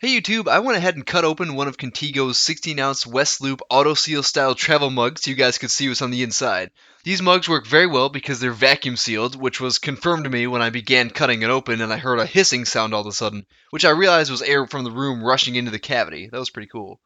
Hey YouTube, I went ahead and cut open one of Contigo's 16-ounce West Loop AUTOSEAL style travel mugs so you guys could see what's on the inside. These mugs work very well because they're vacuum sealed, which was confirmed to me when I began cutting it open and I heard a hissing sound all of a sudden, which I realized was air from the room rushing into the cavity. That was pretty cool.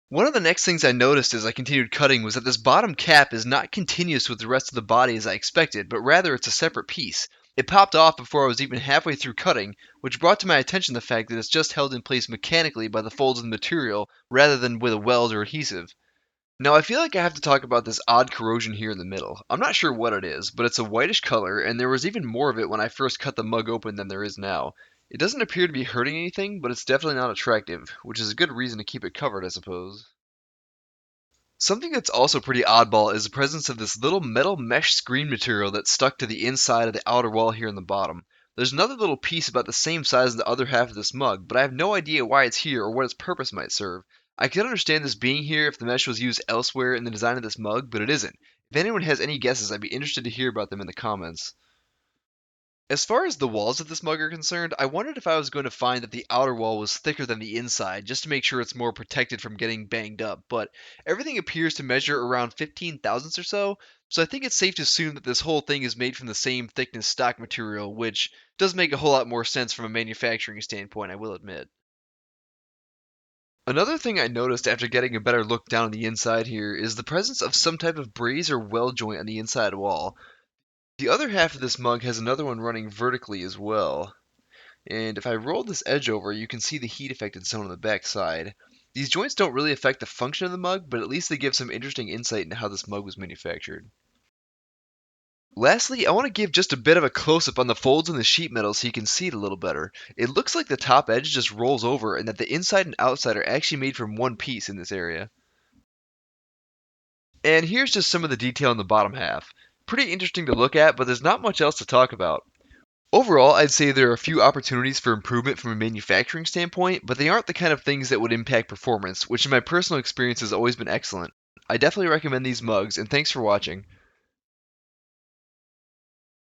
One of the next things I noticed as I continued cutting was that this bottom cap is not continuous with the rest of the body as I expected, but rather it's a separate piece. It popped off before I was even halfway through cutting, which brought to my attention the fact that it's just held in place mechanically by the folds of the material rather than with a weld or adhesive. Now I feel like I have to talk about this odd corrosion here in the middle. I'm not sure what it is, but it's a whitish color, and there was even more of it when I first cut the mug open than there is now. It doesn't appear to be hurting anything, but it's definitely not attractive, which is a good reason to keep it covered, I suppose. Something that's also pretty oddball is the presence of this little metal mesh screen material that's stuck to the inside of the outer wall here in the bottom. There's another little piece about the same size as the other half of this mug, but I have no idea why it's here or what its purpose might serve. I could understand this being here if the mesh was used elsewhere in the design of this mug, but it isn't. If anyone has any guesses, I'd be interested to hear about them in the comments. As far as the walls of this mug are concerned, I wondered if I was going to find that the outer wall was thicker than the inside, just to make sure it's more protected from getting banged up, but everything appears to measure around 15 thousandths or so I think it's safe to assume that this whole thing is made from the same thickness stock material, which does make a whole lot more sense from a manufacturing standpoint, I will admit. Another thing I noticed after getting a better look down on the inside here is the presence of some type of braze or weld joint on the inside wall. The other half of this mug has another one running vertically as well. And if I roll this edge over, you can see the heat affected zone on the back side. These joints don't really affect the function of the mug, but at least they give some interesting insight into how this mug was manufactured. Lastly, I want to give just a bit of a close-up on the folds in the sheet metal so you can see it a little better. It looks like the top edge just rolls over and that the inside and outside are actually made from one piece in this area. And here's just some of the detail in the bottom half. Pretty interesting to look at, but there's not much else to talk about. Overall, I'd say there are a few opportunities for improvement from a manufacturing standpoint, but they aren't the kind of things that would impact performance, which in my personal experience has always been excellent. I definitely recommend these mugs, and thanks for watching.